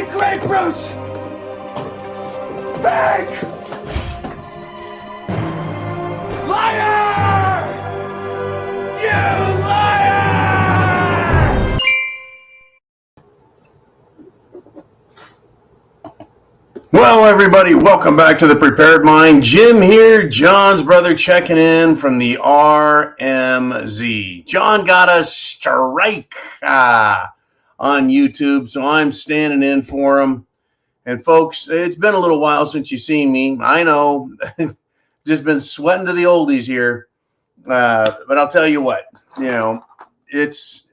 grapefruits! Fake! Liar! You liar! Well, everybody, welcome back to The Prepared Mind. Jim here, John's brother, checking in from the RMZ. John got a strike on YouTube, so I'm standing in for him. And folks, it's been a little while since you've seen me. I know, just been sweating to the oldies here. But I'll tell you what, it's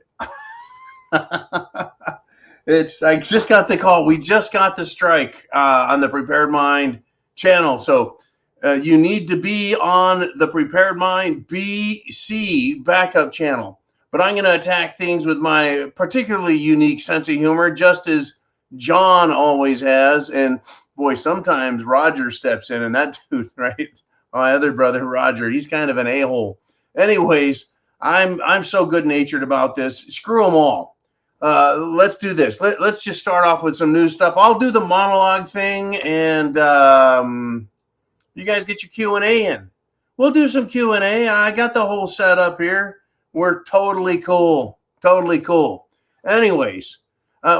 I just got the call. We just got the strike on the Prepared Mind channel. So you need to be on the Prepared Mind BC backup channel. But I'm going to attack things with my particularly unique sense of humor, just as John always has. And boy, sometimes Roger steps in, and that dude, right? My other brother, Roger, he's kind of an a-hole. Anyways, I'm so good-natured about this. Screw them all. Let's do this. Let's just start off with some new stuff. I'll do the monologue thing, and you guys get your Q&A in. We'll do some Q&A. I got the whole setup here. We're totally cool. Totally cool. Anyways,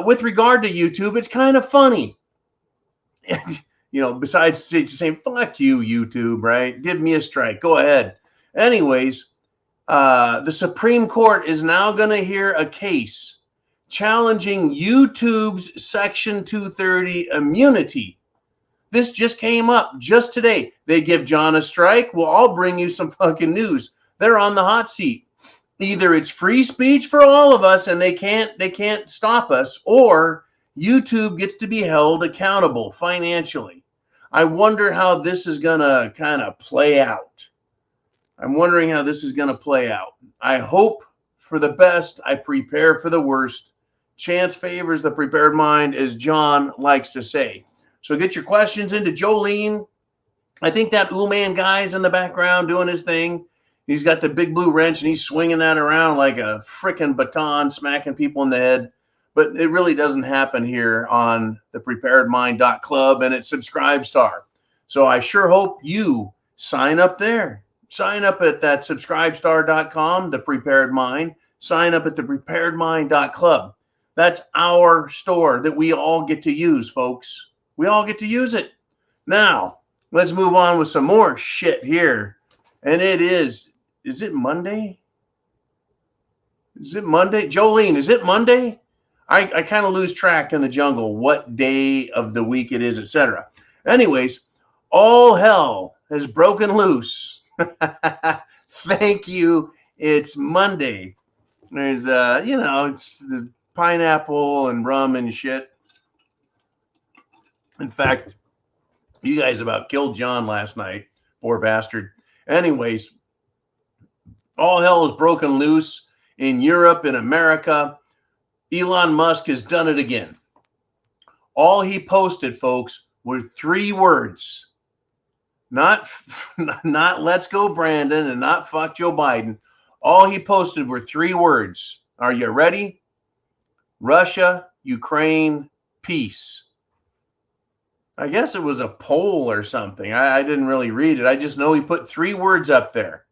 with regard to YouTube, it's kind of funny. Besides saying, fuck you, YouTube, right? Give me a strike. Go ahead. Anyways, the Supreme Court is now going to hear a case challenging YouTube's Section 230 immunity. This just came up just today. They give John a strike. Well, I'll bring you some fucking news. They're on the hot seat. Either it's free speech for all of us and they can't stop us, or YouTube gets to be held accountable financially. I wonder how this is going to kind of play out. I'm wondering how this is going to play out. I hope for the best. I prepare for the worst. Chance favors the prepared mind, as John likes to say. So get your questions into Jolene. I think that Ooman guy's in the background doing his thing. He's got the big blue wrench and he's swinging that around like a freaking baton, smacking people in the head. But it really doesn't happen here on the preparedmind.club and at Subscribestar. So I sure hope you sign up there. Sign up at that subscribestar.com, the Prepared Mind. Sign up at the preparedmind.club. That's our store that we all get to use, folks. We all get to use it. Now, let's move on with some more shit here. And it is it Monday? Is it Monday? Jolene, is it Monday? I kind of lose track in the jungle what day of the week it is, etc. Anyways, all hell has broken loose. Thank you. It's Monday. There's it's the pineapple and rum and shit. In fact, you guys about killed John last night. Poor bastard. Anyways, all hell has broken loose in Europe, in America. Elon Musk has done it again. All he posted, folks, were 3 words. Not let's go Brandon and not fuck Joe Biden. All he posted were 3 words. Are you ready? Russia, Ukraine, peace. I guess it was a poll or something. I didn't really read it. I just know he put 3 words up there.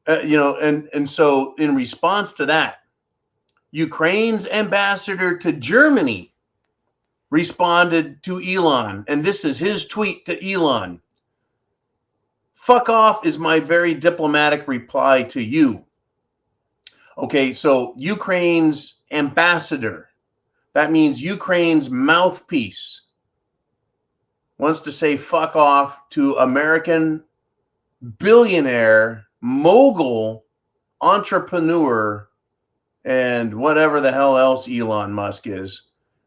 And so in response to that, Ukraine's ambassador to Germany responded to Elon. And this is his tweet to Elon. Fuck off is my very diplomatic reply to you. Okay, so Ukraine's ambassador, that means Ukraine's mouthpiece, wants to say fuck off to American billionaire, mogul, entrepreneur, and whatever the hell else Elon Musk is.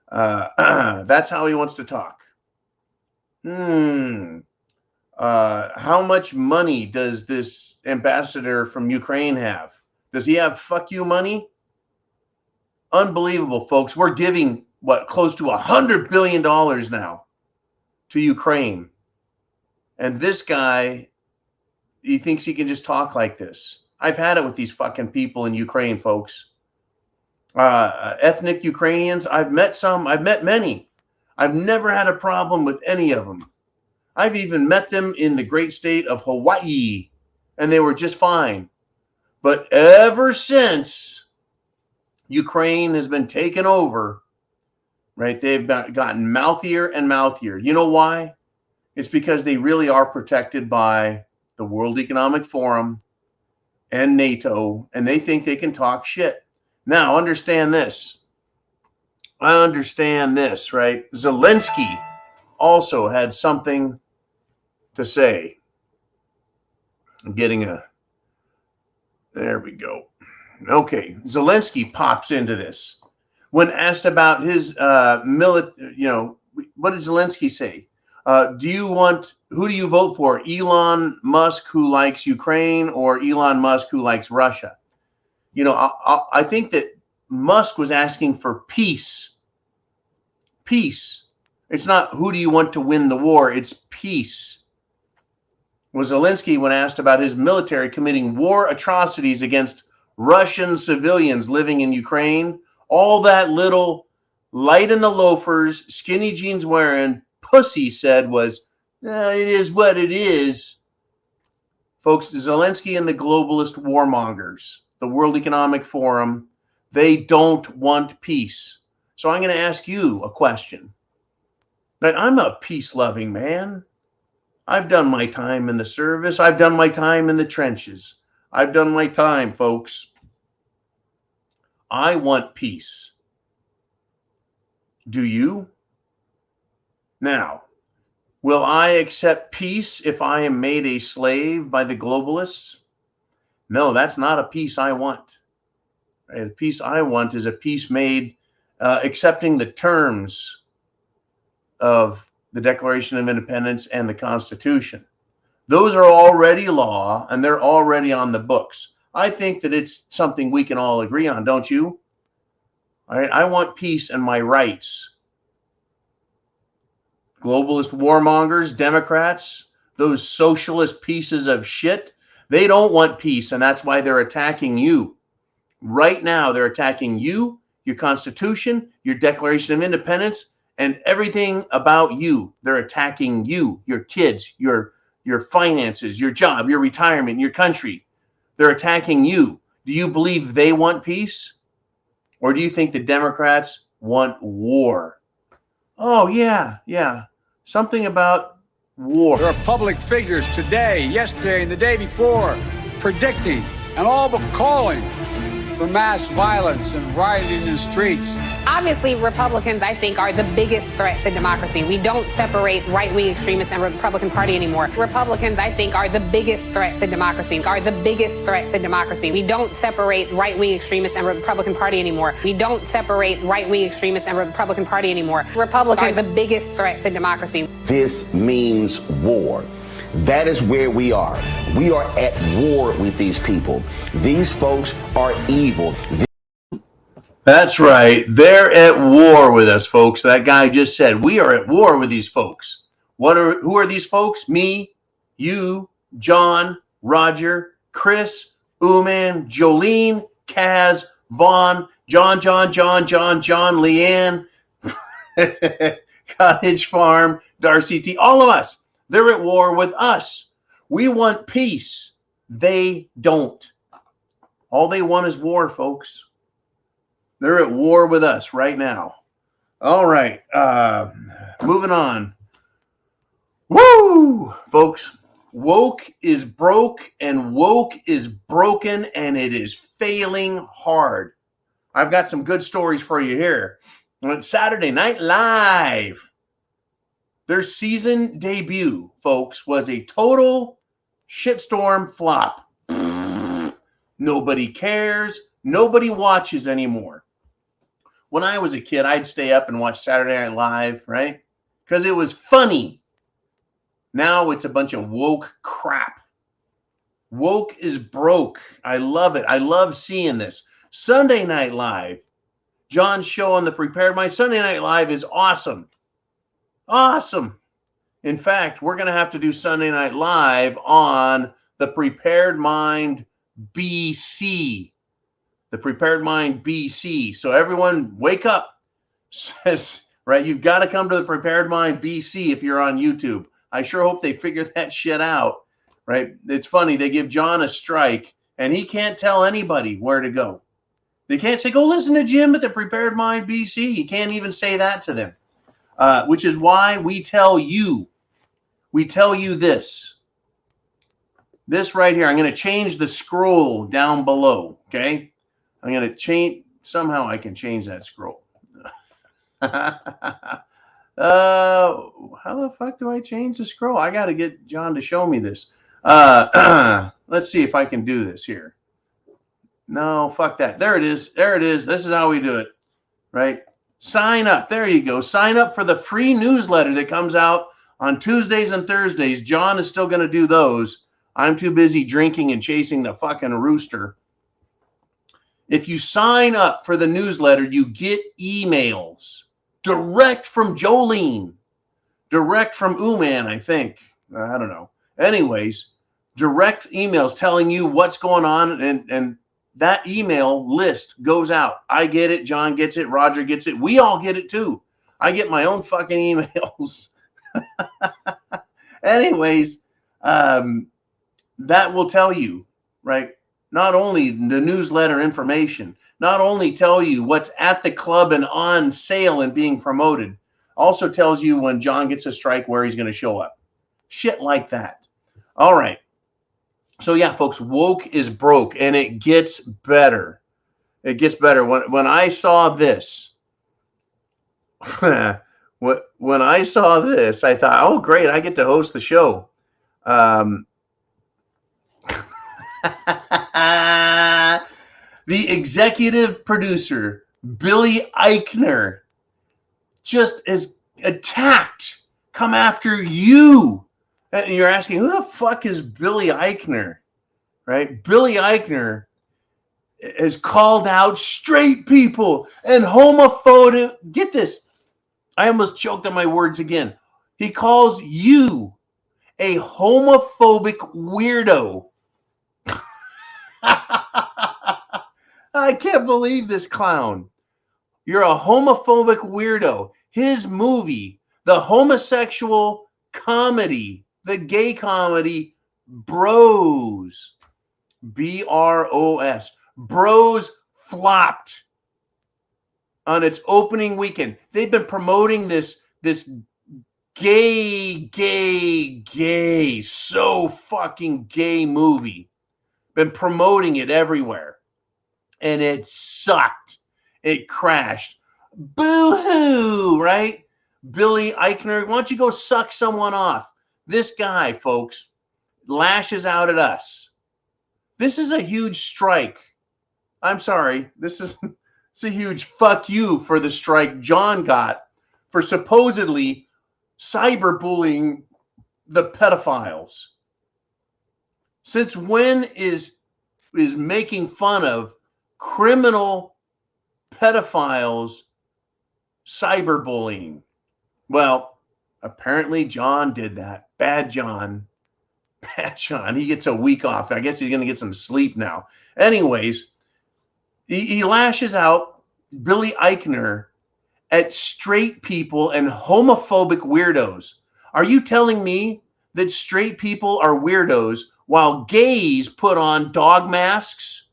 That's how he wants to talk. How much money does this ambassador from Ukraine have? Does he have fuck you money? Unbelievable, folks. We're giving, close to $100 billion now to Ukraine. And this guy, he thinks he can just talk like this. I've had it with these fucking people in Ukraine, folks. Ethnic Ukrainians, I've met some, I've met many. I've never had a problem with any of them. I've even met them in the great state of Hawaii, and they were just fine. But ever since Ukraine has been taken over, right, they've gotten mouthier and mouthier. You know why? It's because they really are protected by the World Economic Forum and NATO, and they think they can talk shit. Now, understand this. I understand this, right? Zelensky also had something to say. I'm getting there we go. Okay, Zelensky pops into this. When asked about his what did Zelensky say? Who do you vote for? Elon Musk, who likes Ukraine, or Elon Musk, who likes Russia? I think that Musk was asking for peace. Peace. It's not who do you want to win the war, it's peace. Was Zelensky, when asked about his military committing war atrocities against Russian civilians living in Ukraine, all that little light in the loafers, skinny jeans wearing pussy said was, it is what it is. Folks, Zelensky and the globalist warmongers, the World Economic Forum, they don't want peace. So I'm going to ask you a question. Now, I'm a peace-loving man. I've done my time in the service. I've done my time in the trenches. I've done my time, folks. I want peace. Do you? Now, will I accept peace if I am made a slave by the globalists? No, that's not a peace I want. The peace I want is a peace made accepting the terms of the Declaration of Independence and the Constitution. Those are already law, and they're already on the books. I think that it's something we can all agree on, don't you? All right, I want peace and my rights. Globalist warmongers, Democrats, those socialist pieces of shit, they don't want peace, and that's why they're attacking you. Right now, they're attacking you, your Constitution, your Declaration of Independence, and everything about you. They're attacking you, your kids, your finances, your job, your retirement, your country. They're attacking you. Do you believe they want peace? Or do you think the Democrats want war? Oh, yeah. Something about war. There are public figures today, yesterday, and the day before predicting and all but calling for mass violence and rioting in the streets. Obviously, Republicans, I think, are the biggest threat to democracy. We don't separate right-wing extremists and Republican Party anymore. Republicans, I think, are the biggest threat to democracy. We don't separate right-wing extremists and Republican Party anymore. Republicans are the biggest threat to democracy. This means war. That is where we are. We are at war with these people. These folks are evil. That's right. They're at war with us, folks. That guy just said, we are at war with these folks. Who are these folks? Me, you, John, Roger, Chris, Uman, Jolene, Kaz, Vaughn, John, Leanne, Cottage Farm, Darcy T, all of us. They're at war with us. We want peace. They don't. All they want is war, folks. They're at war with us right now. All right. Moving on. Woo! Folks, woke is broke and woke is broken, and it is failing hard. I've got some good stories for you here. On Saturday Night Live, their season debut, folks, was a total shitstorm flop. Nobody cares. Nobody watches anymore. When I was a kid, I'd stay up and watch Saturday Night Live, right? Because it was funny. Now it's a bunch of woke crap. Woke is broke. I love it. I love seeing this. Sunday Night Live, John's show on the Prepared Mind. Sunday Night Live is awesome. Awesome. In fact, we're going to have to do Sunday Night Live on the Prepared Mind BC. The Prepared Mind BC. So everyone wake up. Says right? You've got to come to the Prepared Mind BC if you're on YouTube. I sure hope they figure that shit out, right? It's funny. They give John a strike, and he can't tell anybody where to go. They can't say, go listen to Jim at the Prepared Mind BC. He can't even say that to them, which is why we tell you this. This right here, I'm going to change the scroll down below, okay? I'm going to change, somehow I can change that scroll. How the fuck do I change the scroll? I got to get John to show me this. Let's see if I can do this here. No, fuck that. There it is. There it is. This is how we do it, right? Sign up. There you go. Sign up for the free newsletter that comes out on Tuesdays and Thursdays. John is still going to do those. I'm too busy drinking and chasing the fucking rooster. If you sign up for the newsletter, you get emails direct from Jolene, direct from Ooman, I think. I don't know. Anyways, direct emails telling you what's going on, and that email list goes out. I get it. John gets it. Roger gets it. We all get it too. I get my own fucking emails. Anyways, that will tell you, right? Not only the newsletter information, not only tell you what's at the club and on sale and being promoted, also tells you when John gets a strike where he's going to show up. Shit like that. All right. So yeah, folks, woke is broke, and it gets better. It gets better. When I saw this, when I saw this, I thought, oh, great, I get to host the show. The executive producer, Billy Eichner, just is attacked, come after you. And you're asking, who the fuck is Billy Eichner? Right? Billy Eichner has called out straight people and homophobic. Get this. I almost choked on my words again. He calls you a homophobic weirdo. I can't believe this clown. You're a homophobic weirdo. His movie, the homosexual comedy, the gay comedy, Bros, B-R-O-S, Bros flopped on its opening weekend. They've been promoting this gay, so fucking gay movie. Been promoting it everywhere. And it sucked. It crashed. Boo-hoo, right? Billy Eichner, why don't you go suck someone off? This guy, folks, lashes out at us. This is a huge strike. I'm sorry. It's a huge fuck you for the strike John got for supposedly cyberbullying the pedophiles. Since when is making fun of criminal pedophiles cyberbullying? Well, apparently John did that. Bad John. He gets a week off. I guess he's going to get some sleep now. Anyways, he lashes out, Billy Eichner, at straight people and homophobic weirdos. Are you telling me that straight people are weirdos while gays put on dog masks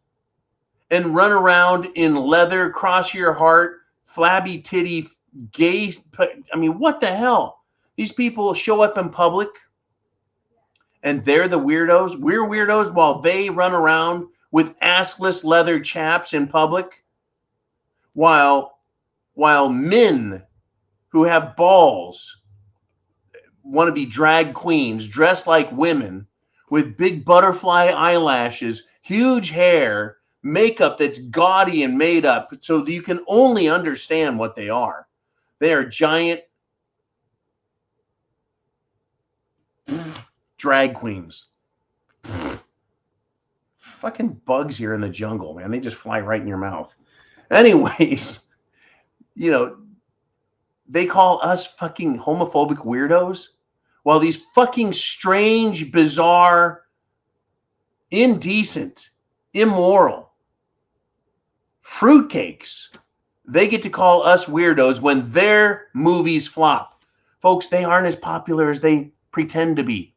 and run around in leather, cross your heart, flabby titty, gay? I mean, what the hell? These people show up in public and they're the weirdos. We're weirdos while they run around with assless leather chaps in public. While men who have balls want to be drag queens, dressed like women with big butterfly eyelashes, huge hair, makeup that's gaudy and made up so that you can only understand what they are. They are giant drag queens. Fucking bugs here in the jungle, man. They just fly right in your mouth. Anyways, you know, they call us fucking homophobic weirdos while these fucking strange, bizarre, indecent, immoral fruitcakes They get to call us weirdos when their movies flop. Folks, they aren't as popular as they pretend to be.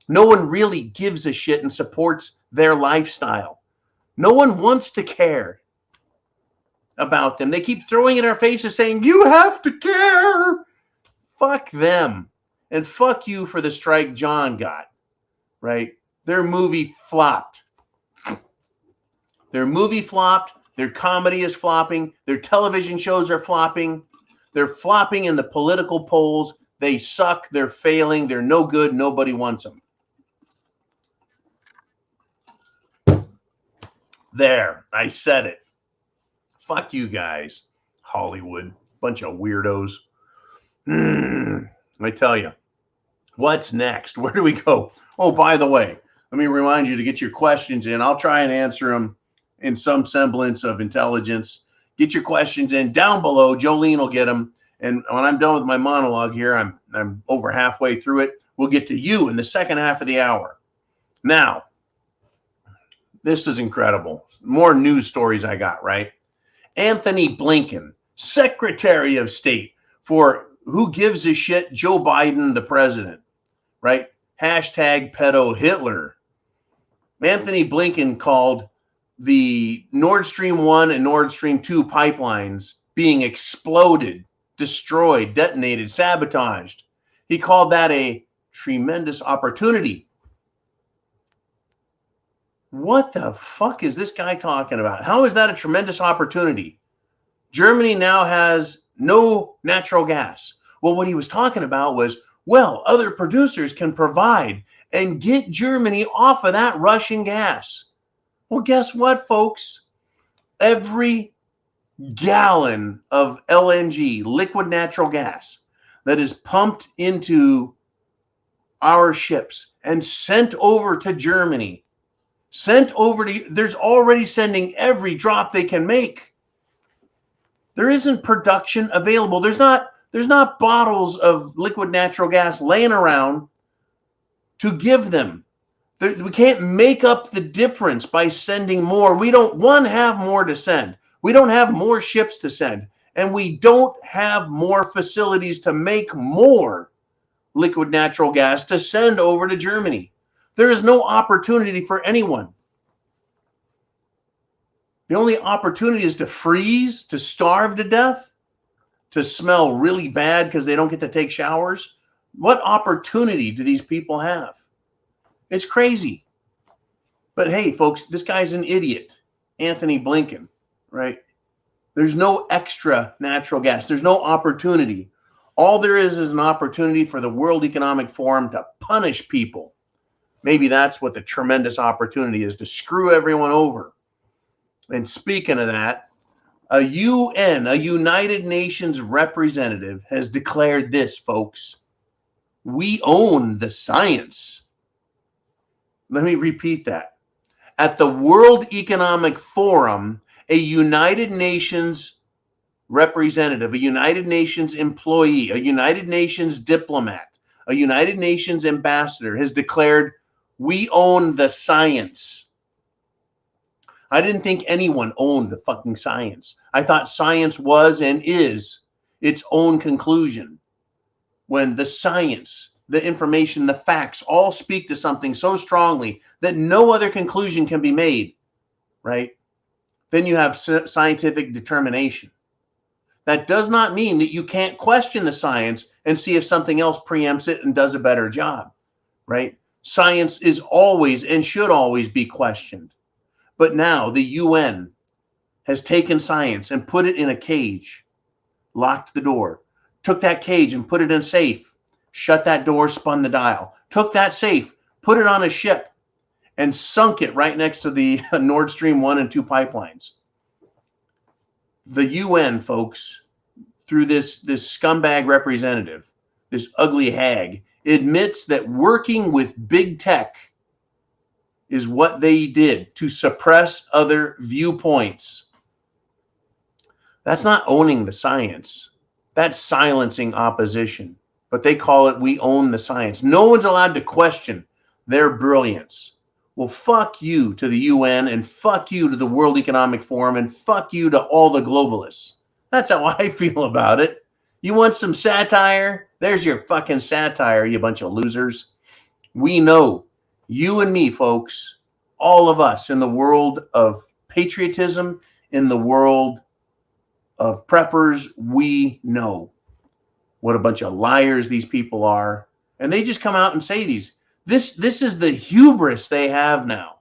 No one really gives a shit and supports their lifestyle. No one wants to care about them. They keep throwing it in our faces saying, you have to care. Fuck them. And fuck you for the strike John got, right? Their movie flopped. Their movie flopped. Their comedy is flopping. Their television shows are flopping. They're flopping in the political polls. They suck. They're failing. They're no good. Nobody wants them. There, I said it. Fuck you guys. Hollywood. Bunch of weirdos. I tell you. What's next? Where do we go? Oh, by the way, let me remind you to get your questions in. I'll try and answer them in some semblance of intelligence. Get your questions in down below. Jolene will get them. And when I'm done with my monologue here, I'm over halfway through it. We'll get to you in the second half of the hour. Now, this is incredible. More news stories I got, right? Anthony Blinken, Secretary of State for who gives a shit, Joe Biden, the president, right? Hashtag pedo Hitler. Anthony Blinken called the Nord Stream 1 and Nord Stream 2 pipelines being exploded, destroyed, detonated, sabotaged. He called that a tremendous opportunity. What the fuck is this guy talking about? How is that a tremendous opportunity? Germany now has no natural gas. Well, what he was talking about was, well, other producers can provide and get Germany off of that Russian gas. Well, guess what, folks? Every gallon of LNG, liquid natural gas, that is pumped into our ships and sent over to Germany, there's already sending every drop they can make. There isn't production available. There's not bottles of liquid natural gas laying around to give them. We can't make up the difference by sending more. We don't, have more to send. We don't have more ships to send. And we don't have more facilities to make more liquid natural gas to send over to Germany. There is no opportunity for anyone. The only opportunity is to freeze, to starve to death, to smell really bad because they don't get to take showers. What opportunity do these people have? It's crazy. But hey, folks, this guy's an idiot. Anthony Blinken, right? There's no extra natural gas. There's no opportunity. All there is an opportunity for the World Economic Forum to punish people. Maybe that's what the tremendous opportunity is, to screw everyone over. And speaking of that, a United Nations representative, has declared this, folks. We own the science. Let me repeat that. At the World Economic Forum, a United Nations representative, a United Nations employee, a United Nations diplomat, a United Nations ambassador has declared, we own the science. I didn't think anyone owned the fucking science. I thought science was and is its own conclusion. When the science, the information, the facts all speak to something so strongly that no other conclusion can be made, right? Then you have scientific determination. That does not mean that you can't question the science and see if something else preempts it and does a better job, right? Science is always and should always be questioned. But now the UN has taken science and put it in a cage, locked the door, took that cage and put it in a safe, shut that door, spun the dial, took that safe, put it on a ship, and sunk it right next to the Nord Stream 1 and 2 pipelines. The UN, folks, through this scumbag representative, this ugly hag, admits that working with big tech is what they did to suppress other viewpoints. That's not owning the science. That's silencing opposition. But they call it, we own the science. No one's allowed to question their brilliance. Well, fuck you to the UN, and fuck you to the World Economic Forum, and fuck you to all the globalists That's how I feel about it. You want some satire? There's your fucking satire, you bunch of losers. We know, you and me, folks, all of us in the world of patriotism, in the world of preppers, we know what a bunch of liars these people are. And they just come out and say these. This is the hubris they have now.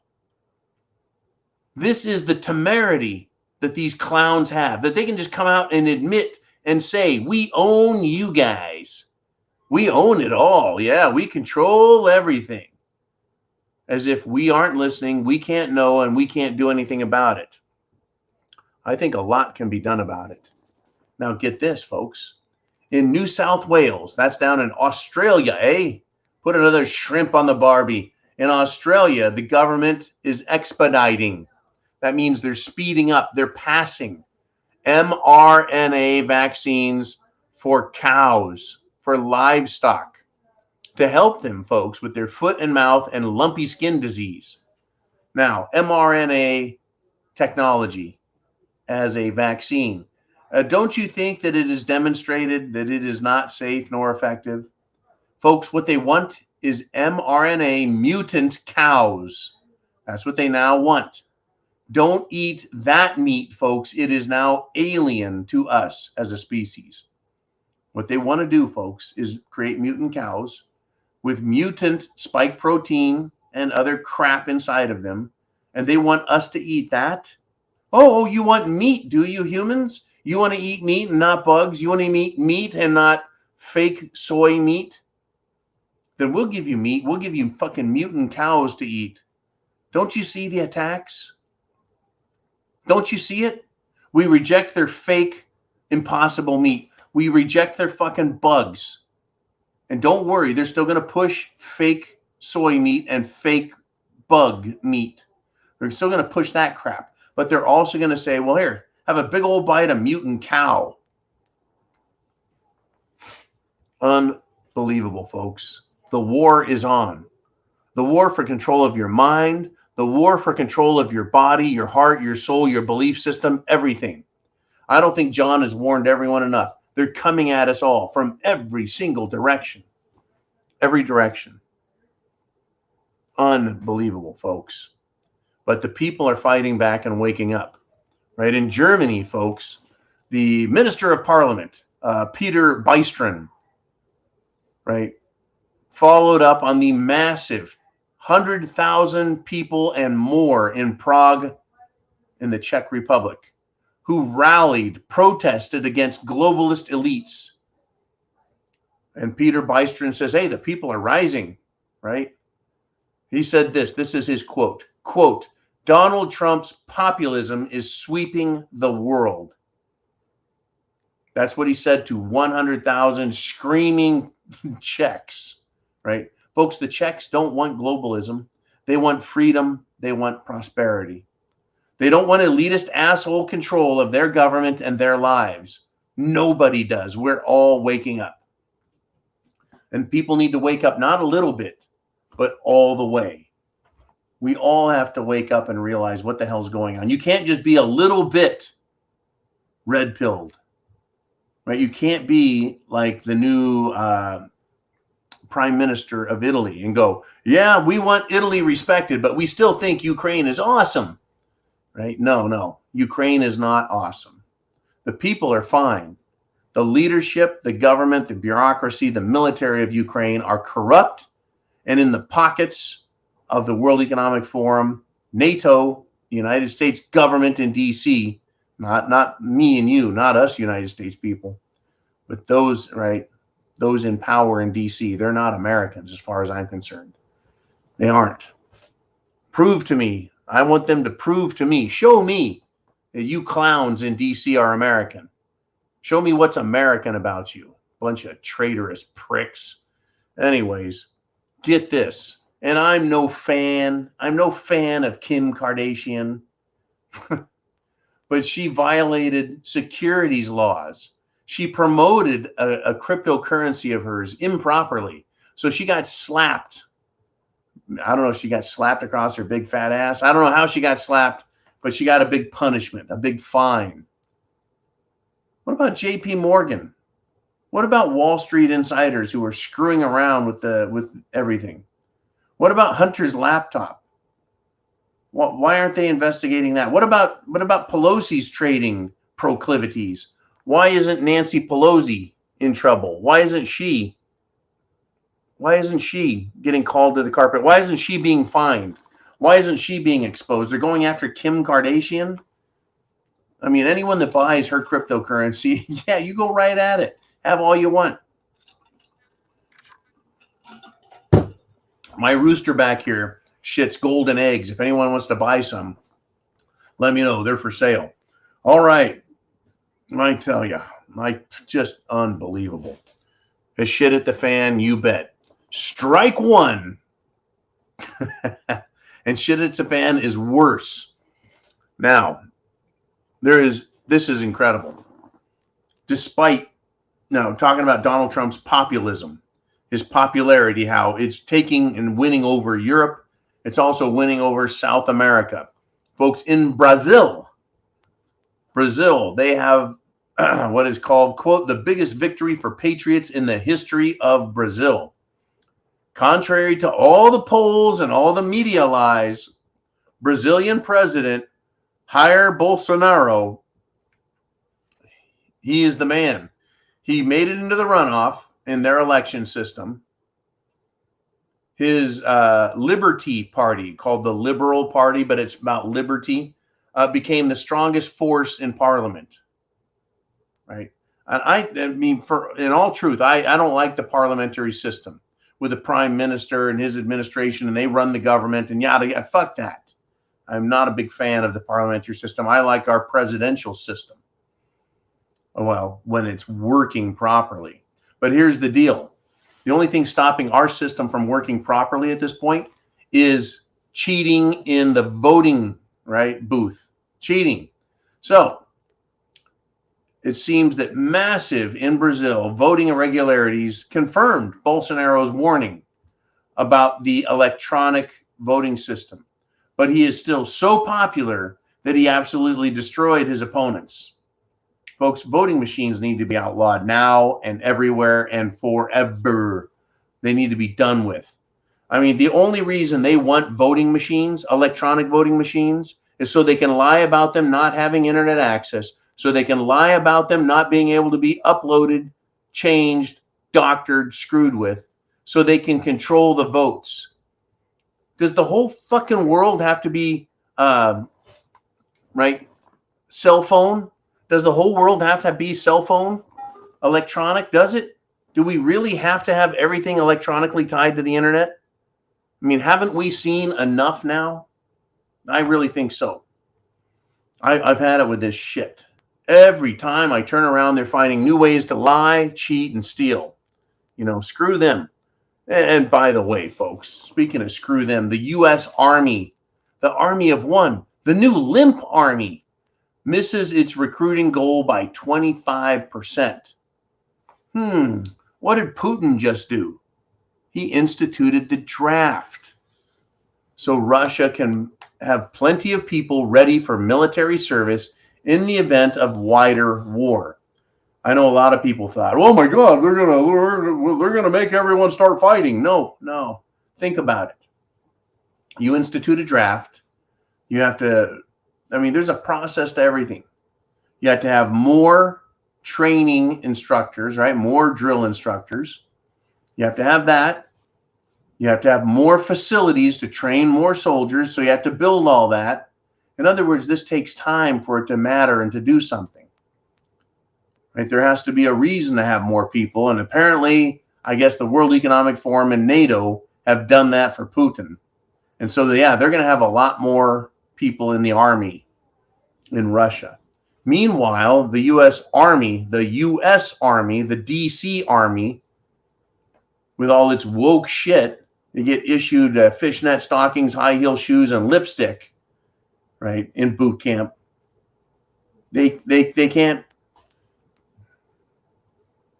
This is the temerity that these clowns have, that they can just come out and admit and say, we own you guys. We own it all. Yeah, we control everything. As if we aren't listening, we can't know, and we can't do anything about it. I think a lot can be done about it. Now get this, folks. In New South Wales, that's down in Australia, eh? Put another shrimp on the Barbie. In Australia, the government is expediting. That means they're speeding up. They're passing mRNA vaccines for cows, for livestock, to help them, folks, with their foot and mouth and lumpy skin disease. Now, mRNA technology as a vaccine. Don't you think that it is demonstrated that it is not safe nor effective? Folks, what they want is mRNA mutant cows. That's what they now want. Don't eat that meat, folks. It is now alien to us as a species. What they want to do, folks, is create mutant cows with mutant spike protein and other crap inside of them. And they want us to eat that. Oh, you want meat, do you, humans? You want to eat meat and not bugs? You want to eat meat and not fake soy meat? Then we'll give you meat. We'll give you fucking mutant cows to eat. Don't you see the attacks? Don't you see it? We reject their fake, impossible meat. We reject their fucking bugs. And don't worry, they're still going to push fake soy meat and fake bug meat. They're still going to push that crap. But they're also going to say, well, here, have a big old bite of mutant cow. Unbelievable, folks. The war is on. The war for control of your mind, the war for control of your body, your heart, your soul, your belief system, everything. I don't think John has warned everyone enough. They're coming at us all from every single direction. Every direction. Unbelievable, folks. But the people are fighting back and waking up. Right? In Germany, folks, the Minister of Parliament, Peter Bystron, right, followed up on the massive 100,000 people and more in Prague, in the Czech Republic, who rallied, protested against globalist elites. And Peter Bystron says, hey, the people are rising, right? He said this is his quote, Donald Trump's populism is sweeping the world. That's what he said to 100,000 screaming Czechs, right? Folks, the Czechs don't want globalism. They want freedom. They want prosperity. They don't want elitist asshole control of their government and their lives. Nobody does. We're all waking up. And people need to wake up not a little bit, but all the way. We all have to wake up and realize what the hell's going on. You can't just be a little bit red-pilled, right? You can't be like the new prime minister of Italy and go, yeah, we want Italy respected, but we still think Ukraine is awesome, right? No, Ukraine is not awesome. The people are fine. The leadership, the government, the bureaucracy, the military of Ukraine are corrupt and in the pockets of the World Economic Forum, NATO, the United States government in DC, not me and you, not us United States people, but those, right, those in power in DC. They're not Americans as far as I'm concerned. They aren't. Prove to me. I want them to prove to me, show me that you clowns in DC are American. Show me what's American about you. Bunch of traitorous pricks. Anyways, get this. And I'm no fan of Kim Kardashian, but she violated securities laws. She promoted a cryptocurrency of hers improperly. So she got slapped. I don't know if she got slapped across her big fat ass. I don't know how she got slapped, but she got a big punishment, a big fine. What about JP Morgan? What about Wall Street insiders who are screwing around with everything? What about Hunter's laptop? Why aren't they investigating that? What about Pelosi's trading proclivities? Why isn't Nancy Pelosi in trouble? Why isn't she getting called to the carpet? Why isn't she being fined? Why isn't she being exposed? They're going after Kim Kardashian. I mean, anyone that buys her cryptocurrency, yeah, you go right at it. Have all you want. My rooster back here shits golden eggs. If anyone wants to buy some, let me know. They're for sale. All right. I tell you, just unbelievable. The shit at the fan, you bet. Strike one. And shit at the fan is worse. Now, this is incredible. Despite, now talking about Donald Trump's populism, his popularity, how it's taking and winning over Europe. It's also winning over South America. Folks, in Brazil, they have what is called, quote, the biggest victory for patriots in the history of Brazil. Contrary to all the polls and all the media lies, Brazilian president Jair Bolsonaro, he is the man. He made it into the runoff in their election system. His Liberty Party, called the Liberal Party, but it's about liberty, became the strongest force in Parliament. Right? And I mean, in all truth, I don't like the parliamentary system with the prime minister and his administration, and they run the government and yada yada. Fuck that. I'm not a big fan of the parliamentary system. I like our presidential system. Well, when it's working properly. But here's the deal. The only thing stopping our system from working properly at this point is cheating in the voting, right, booth. Cheating. So it seems that massive in Brazil voting irregularities confirmed Bolsonaro's warning about the electronic voting system. But he is still so popular that he absolutely destroyed his opponents. Folks, voting machines need to be outlawed now and everywhere and forever. They need to be done with. I mean, the only reason they want voting machines, electronic voting machines, is so they can lie about them not having internet access, so they can lie about them not being able to be uploaded, changed, doctored, screwed with, so they can control the votes. Does the whole fucking world have to be, right, cell phone? Does the whole world have to be cell phone, electronic? Does it? Do we really have to have everything electronically tied to the internet? I mean, haven't we seen enough now? I really think so. I've had it with this shit. Every time I turn around, they're finding new ways to lie, cheat, and steal. You know, screw them. And by the way, folks, speaking of screw them, the U.S. Army, the Army of One, the new limp Army, misses its recruiting goal by 25%. What did Putin just do? He instituted the draft. So Russia can have plenty of people ready for military service in the event of wider war. I know a lot of people thought, oh my God, they're gonna make everyone start fighting. No. Think about it. You institute a draft. You have to, I mean, there's a process to everything. You have to have more training instructors, right? More drill instructors. You have to have that. You have to have more facilities to train more soldiers. So you have to build all that. In other words, this takes time for it to matter and to do something. Right? There has to be a reason to have more people. And apparently, I guess the World Economic Forum and NATO have done that for Putin. And so, yeah, they're going to have a lot more people in the army in Russia. Meanwhile, the U.S. Army, the DC Army, with all its woke shit, they get issued fishnet stockings, high heel shoes, and lipstick, right, in boot camp. They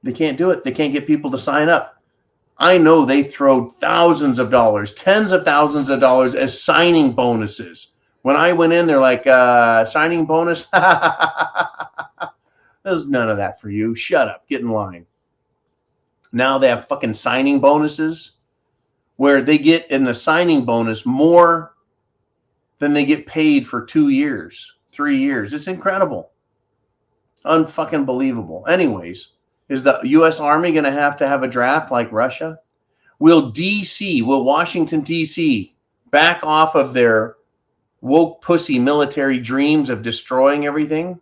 can't do it. They can't get people to sign up. I know they throw thousands of dollars, tens of thousands of dollars as signing bonuses. When I went in, they're like, signing bonus? There's none of that for you. Shut up. Get in line. Now they have fucking signing bonuses where they get in the signing bonus more than they get paid for 2 years, 3 years. It's incredible. Unfucking believable. Anyways, is the U.S. Army going to have a draft like Russia? Will Washington, D.C. back off of their woke pussy military dreams of destroying everything?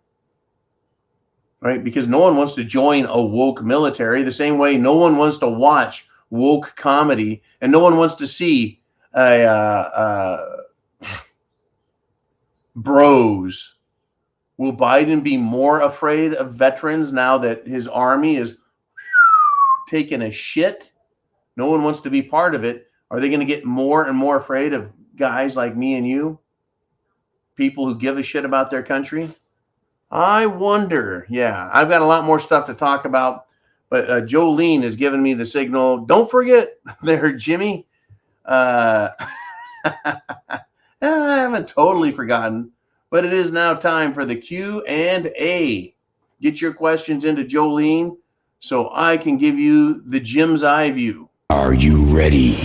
Right? Because no one wants to join a woke military the same way no one wants to watch woke comedy and no one wants to see bros. Will Biden be more afraid of veterans now that his army is taking a shit? No one wants to be part of it. Are they going to get more and more afraid of guys like me and you? People who give a shit about their country? I wonder. Yeah, I've got a lot more stuff to talk about, but Jolene has given me the signal. Don't forget there, Jimmy. I haven't totally forgotten, but it is now time for the Q&A. Get your questions into Jolene so I can give you the Jim's eye view. Are you ready?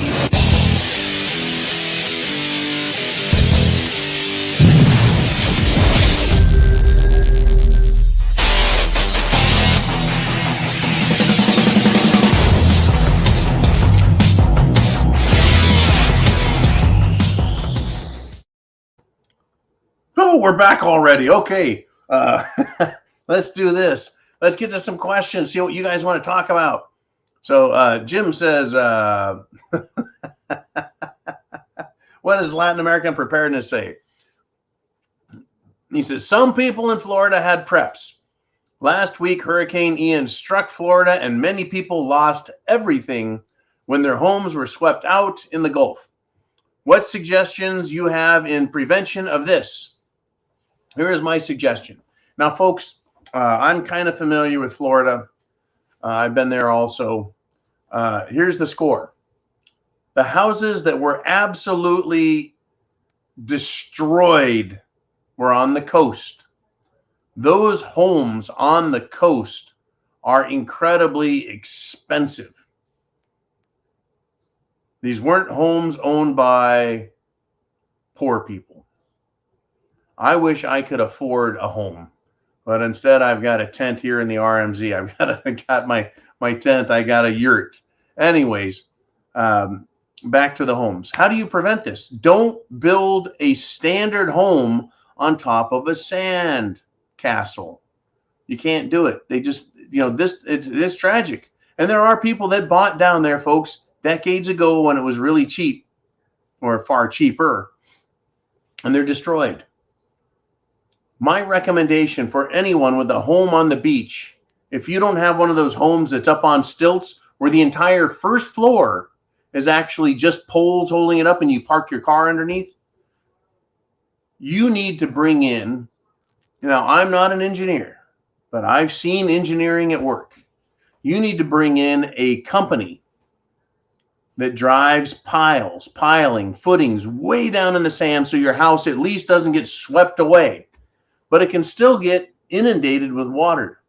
Oh, we're back already. Okay. Let's do this. Let's get to some questions, see what you guys want to talk about. So Jim says, what does Latin American preparedness say? He says, some people in Florida had preps. Last week, Hurricane Ian struck Florida and many people lost everything when their homes were swept out in the Gulf. What suggestions you have in prevention of this? Here is my suggestion. Now, folks, I'm kind of familiar with Florida. I've been there also. Here's the score. The houses that were absolutely destroyed were on the coast. Those homes on the coast are incredibly expensive. These weren't homes owned by poor people. I wish I could afford a home, but instead I've got a tent here in the RMZ. I've got my tent. I got a yurt. Anyways, back to the homes. How do you prevent this? Don't build a standard home on top of a sand castle. You can't do it. They just, it's tragic. And there are people that bought down there, folks, decades ago when it was really cheap or far cheaper, and they're destroyed. My recommendation for anyone with a home on the beach, if you don't have one of those homes that's up on stilts where the entire first floor is actually just poles holding it up and you park your car underneath, you need to bring in, I'm not an engineer, but I've seen engineering at work. You need to bring in a company that drives piling, footings way down in the sand so your house at least doesn't get swept away. But it can still get inundated with water.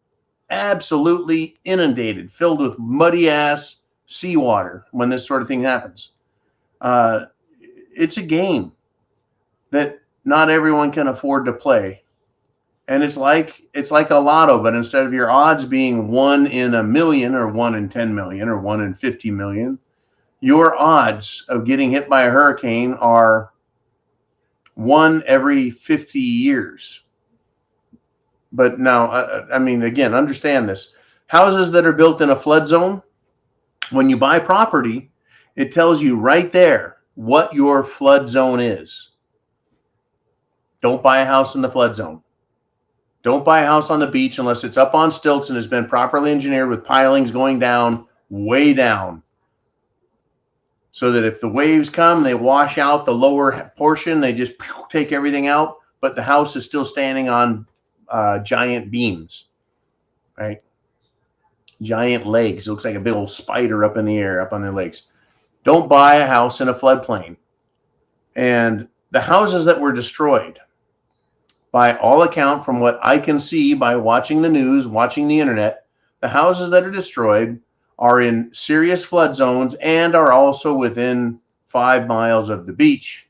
Absolutely inundated, filled with muddy ass seawater when this sort of thing happens. It's a game that not everyone can afford to play. And it's like a lotto, but instead of your odds being 1 in 1 million or 1 in 10 million or 1 in 50 million, your odds of getting hit by a hurricane are 1 every 50 years. But now, again, understand this. Houses that are built in a flood zone, when you buy property, it tells you right there what your flood zone is. Don't buy a house in the flood zone. Don't buy a house on the beach unless it's up on stilts and has been properly engineered with pilings going down, way down. So that if the waves come, they wash out the lower portion, they just take everything out, but the house is still standing on giant beams, right? Giant legs. It looks like a big old spider up in the air, up on their legs. Don't buy a house in a floodplain. And the houses that were destroyed, by all account, from what I can see by watching the news, watching the internet, the houses that are destroyed are in serious flood zones and are also within 5 miles of the beach.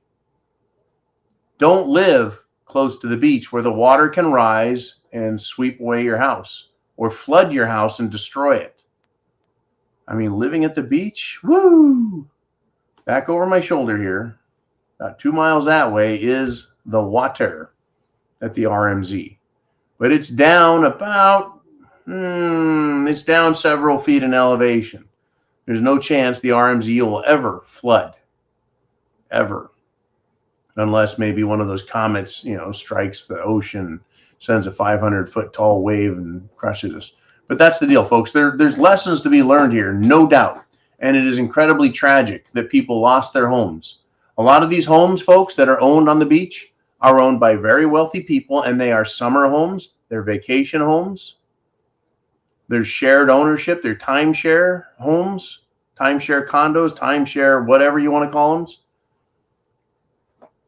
Don't live close to the beach where the water can rise and sweep away your house or flood your house and destroy it. I mean, living at the beach, woo! Back over my shoulder here, about 2 miles that way, is the water at the RMZ. But it's down about, it's down several feet in elevation. There's no chance the RMZ will ever flood. Ever. Unless maybe one of those comets, strikes the ocean, sends a 500-foot tall wave and crushes us. But that's the deal, folks. There's lessons to be learned here, no doubt. And it is incredibly tragic that people lost their homes. A lot of these homes, folks, that are owned on the beach are owned by very wealthy people, and they are summer homes, they're vacation homes, there's shared ownership, they're timeshare homes, timeshare condos, timeshare, whatever you want to call them.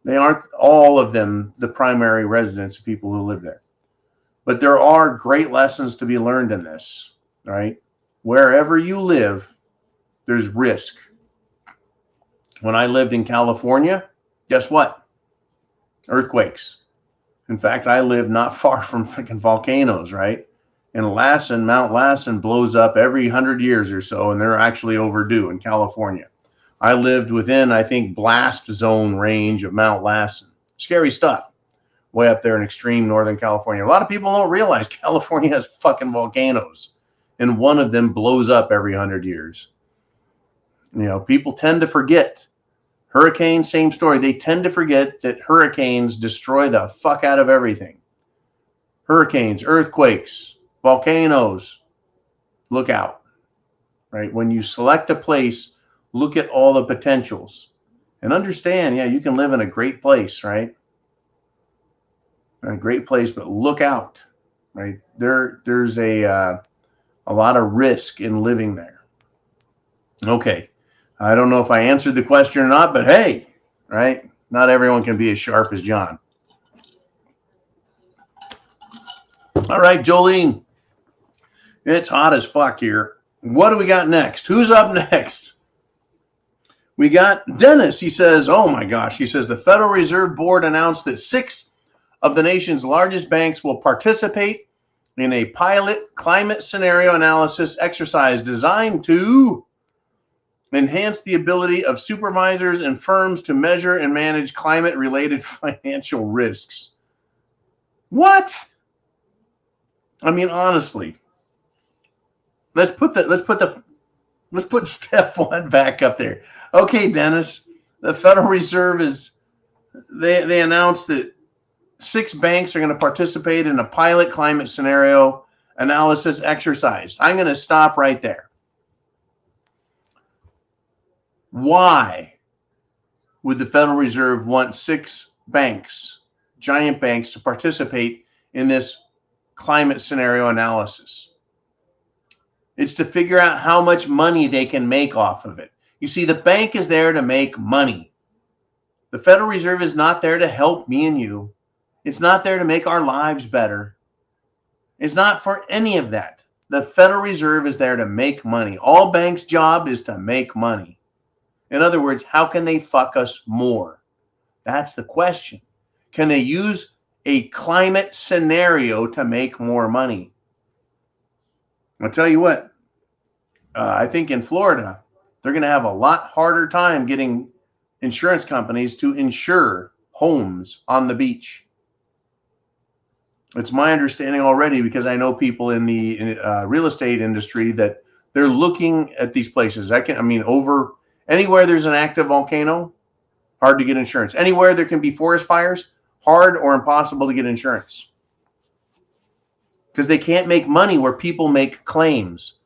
They aren't all of them the primary residence of people who live there. But there are great lessons to be learned in this, right? Wherever you live, there's risk. When I lived in California, guess what? Earthquakes. In fact, I live not far from freaking volcanoes, right? And Mount Lassen blows up every 100 years or so, and they're actually overdue in California. I lived within, I think, blast zone range of Mount Lassen. Scary stuff. Way up there in extreme Northern California. A lot of people don't realize California has fucking volcanoes, and one of them blows up every 100 years. People tend to forget. Hurricanes, same story. They tend to forget that hurricanes destroy the fuck out of everything. Hurricanes, earthquakes, volcanoes. Look out, right? When you select a place, look at all the potentials and understand, you can live in a great place, right? A great place, but look out, right? There's a lot of risk in living there. Okay. I don't know if I answered the question or not, but hey, right? Not everyone can be as sharp as John. All right, Jolene. It's hot as fuck here. What do we got next? Who's up next? We got Dennis. He says, oh my gosh. He says the Federal Reserve Board announced that 6 of the nation's largest banks will participate in a pilot climate scenario analysis exercise designed to enhance the ability of supervisors and firms to measure and manage climate-related financial risks. What? I mean, honestly, let's put step 1 back up there. Okay, Dennis, the Federal Reserve they announced that 6 banks are going to participate in a pilot climate scenario analysis exercise. I'm going to stop right there. Why would the Federal Reserve want 6 banks, giant banks, to participate in this climate scenario analysis? It's to figure out how much money they can make off of it. You see, the bank is there to make money. The Federal Reserve is not there to help me and you. It's not there to make our lives better. It's not for any of that. The Federal Reserve is there to make money. All banks' job is to make money. In other words, how can they fuck us more? That's the question. Can they use a climate scenario to make more money? I'll tell you what, I think in Florida, they're going to have a lot harder time getting insurance companies to insure homes on the beach. It's my understanding already, because I know people in the real estate industry, that they're looking at these places. Over anywhere there's an active volcano, hard to get insurance. Anywhere there can be forest fires, hard or impossible to get insurance. Because they can't make money where people make claims.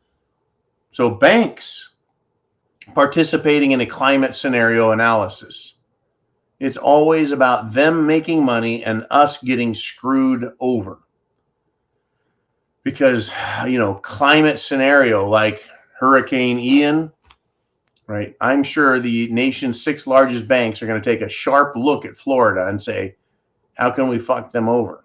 So banks participating in a climate scenario analysis, it's always about them making money and us getting screwed over. Because, climate scenario like Hurricane Ian, right? I'm sure the nation's 6 largest banks are going to take a sharp look at Florida and say, How can we fuck them over?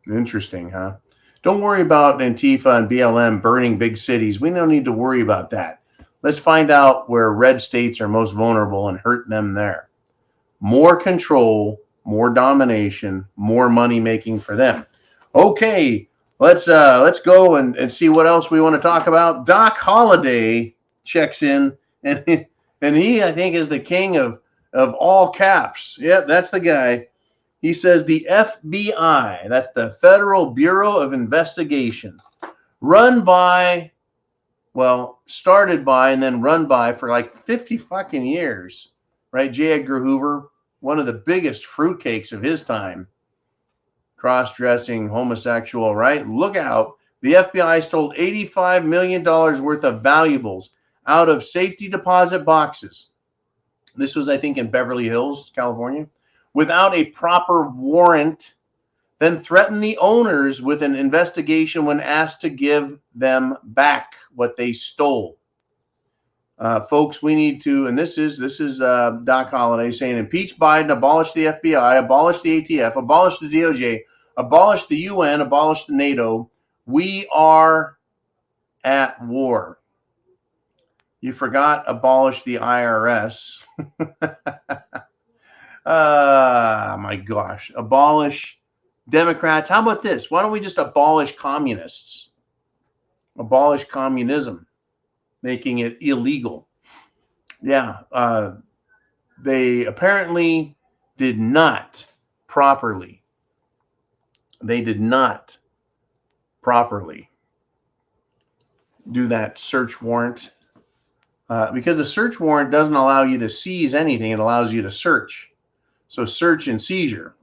Interesting, huh? Don't worry about Antifa and BLM burning big cities. We don't need to worry about that. Let's find out where red states are most vulnerable and hurt them there. More control, more domination, more money making for them. Okay, let's go and see what else we want to talk about. Doc Holliday checks in, and he I think is the king of all caps. Yep, that's the guy. He says the FBI, that's the Federal Bureau of Investigation, started by and then run by for like 50 fucking years, right? J. Edgar Hoover, one of the biggest fruitcakes of his time, cross-dressing, homosexual, right? Look out. The FBI stole $85 million worth of valuables out of safety deposit boxes. This was, I think, in Beverly Hills, California, without a proper warrant, then threatened the owners with an investigation when asked to give them back what they stole. Folks, we need to, and this is Doc Holliday saying, impeach Biden, abolish the FBI, abolish the ATF, abolish the DOJ, abolish the UN, abolish the NATO. We are at war. You forgot abolish the IRS. My gosh. Abolish Democrats. How about this? Why don't we just abolish communists? Abolish communism, making it illegal. Yeah. They apparently did not properly do that search warrant. Because the search warrant doesn't allow you to seize anything. It allows you to search. So search and seizure.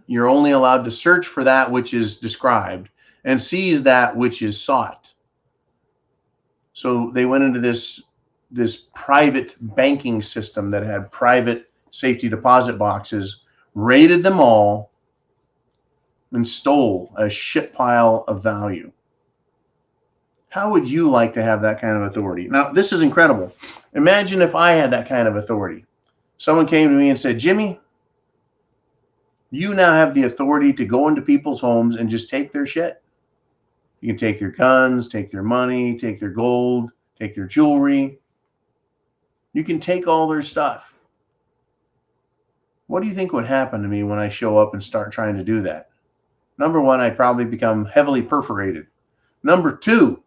You're only allowed to search for that which is described and seize that which is sought. So they went into this private banking system that had private safety deposit boxes, raided them all, and stole a shit pile of value. How would you like to have that kind of authority? Now, this is incredible. Imagine if I had that kind of authority. Someone came to me and said, Jimmy, you now have the authority to go into people's homes and just take their shit. You can take their guns, take their money, take their gold, take their jewelry. You can take all their stuff. What do you think would happen to me when I show up and start trying to do that? Number one, I'd probably become heavily perforated. Number two,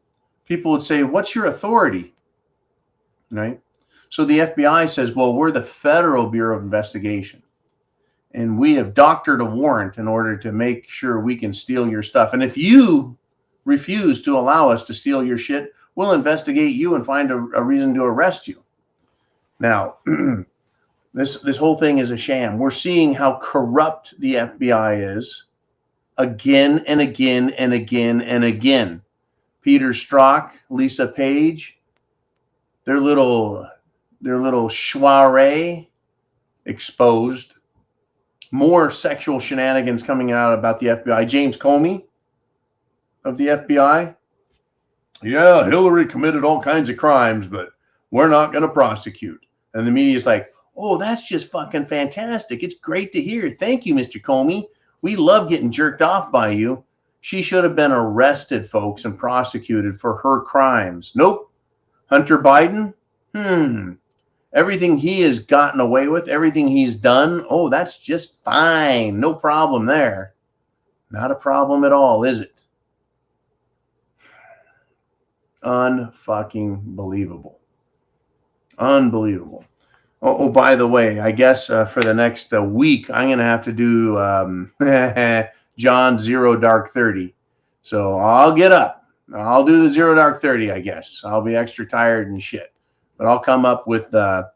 people would say, what's your authority? Right? So the FBI says, well, we're the Federal Bureau of Investigation. And we have doctored a warrant in order to make sure we can steal your stuff. And if you refuse to allow us to steal your shit, we'll investigate you and find a reason to arrest you. Now, this whole thing is a sham. We're seeing how corrupt the FBI is again and again and again and again. Peter Strzok, Lisa Page, their little soiree exposed. More sexual shenanigans coming out about the FBI. James Comey of the FBI. Yeah, Hillary committed all kinds of crimes, but we're not going to prosecute. And the media is like, oh, that's just fucking fantastic. It's great to hear. Thank you, Mr. Comey. We love getting jerked off by you. She should have been arrested, folks, and prosecuted for her crimes. Nope. Hunter Biden? Everything he has gotten away with, everything he's done, oh, that's just fine. No problem there. Not a problem at all, is it? Unfucking believable. Unbelievable. Oh, by the way, I guess for the next week, I'm going to have to do John 0 Dark 30. So I'll get up. I'll do the 0 Dark 30, I guess. I'll be extra tired and shit. But I'll come up with the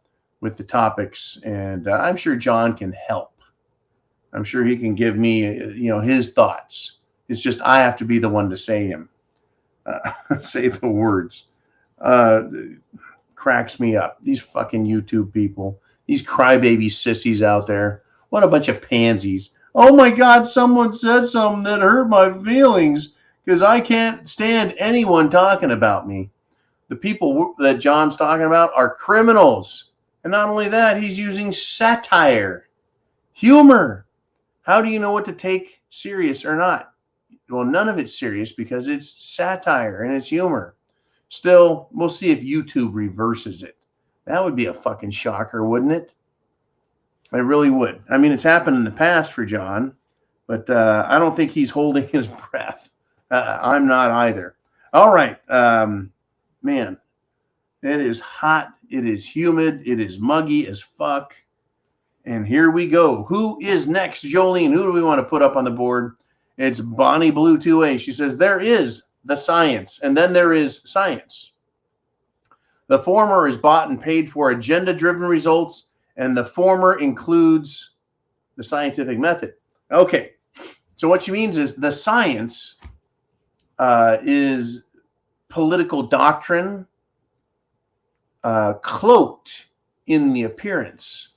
topics, and I'm sure John can help. I'm sure he can give me, his thoughts. It's just I have to be the one to say him. Say the words. Cracks me up. These fucking YouTube people, these crybaby sissies out there. What a bunch of pansies. Oh my God, someone said something that hurt my feelings because I can't stand anyone talking about me. The people that John's talking about are criminals. And not only that, he's using satire, humor. How do you know what to take serious or not? Well, none of it's serious because it's satire and it's humor. Still, we'll see if YouTube reverses it. That would be a fucking shocker, wouldn't it? It really would. I mean, it's happened in the past for John, but I don't think he's holding his breath. I'm not either. All right. Man, it is hot. It is humid. It is muggy as fuck. And here we go. Who is next, Jolene? Who do we want to put up on the board? It's Bonnie Blue 2A. She says, there is the science, and then there is science. The former is bought and paid for agenda-driven results, and the former includes the scientific method. Okay, so what she means is the science is political doctrine cloaked in the appearance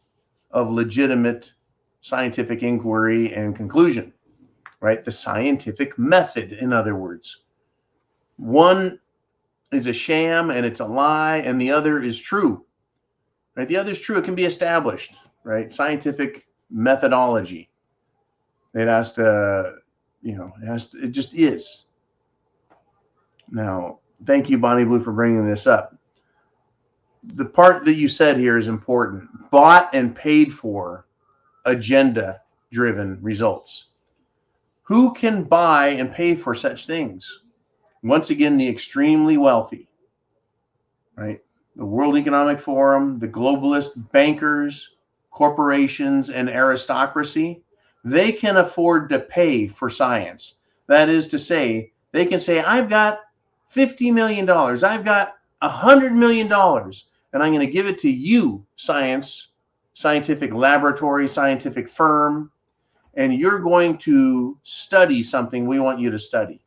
of legitimate scientific inquiry and conclusion, right? The scientific method, in other words. One is a sham and it's a lie, and the other is true, right? The other is true. It can be established, right? Scientific methodology. It has to, it just is. Now, thank you, Bonnie Blue, for bringing this up. The part that you said here is important. Bought and paid for agenda-driven results. Who can buy and pay for such things? Once again, the extremely wealthy, right? The World Economic Forum, the globalist bankers, corporations, and aristocracy, they can afford to pay for science. That is to say, they can say, I've got $50 million, I've got $100 million, and I'm going to give it to you, scientific laboratory, scientific firm, and you're going to study something we want you to study.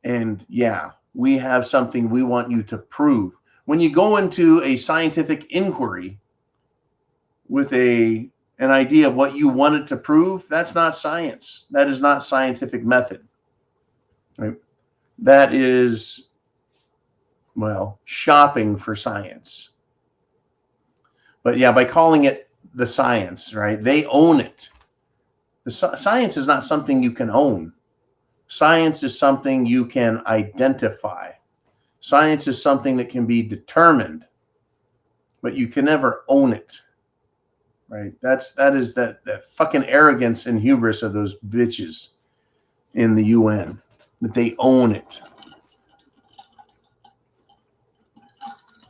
And yeah, we have something we want you to prove. When you go into a scientific inquiry with an idea of what you wanted to prove, that's not science. That is not scientific method. Right? That is, well, shopping for science. But yeah, by calling it the science, right? They own it. The science is not something you can own. Science is something you can identify. Science is something that can be determined, but you can never own it, right? That is that fucking arrogance and hubris of those bitches in the UN, that they own it.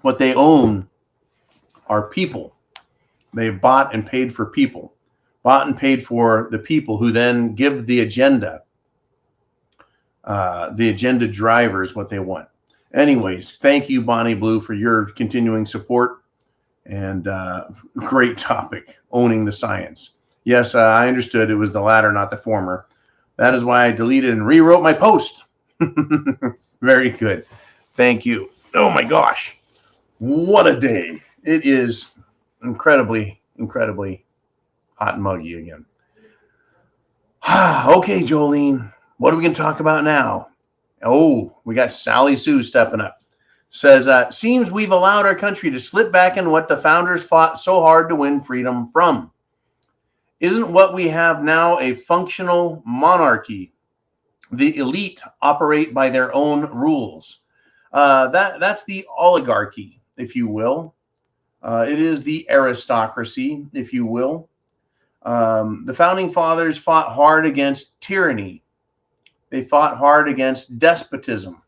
What they own are people. They've bought and paid for people, bought and paid for the people who then give the agenda drivers what they want. Anyways, thank you, Bonnie Blue, for your continuing support, and great topic, owning the science. Yes, I understood it was the latter, not the former. That is why I deleted and rewrote my post. Very good. Thank you. Oh my gosh. What a day. It is incredibly, incredibly hot and muggy again. Okay, Jolene. What are we going to talk about now? Oh, we got Sally Sue stepping up. Says, seems we've allowed our country to slip back in what the founders fought so hard to win freedom from. Isn't what we have now a functional monarchy? The elite operate by their own rules. That's the oligarchy, if you will. It is the aristocracy, if you will. The founding fathers fought hard against tyranny. They fought hard against despotism.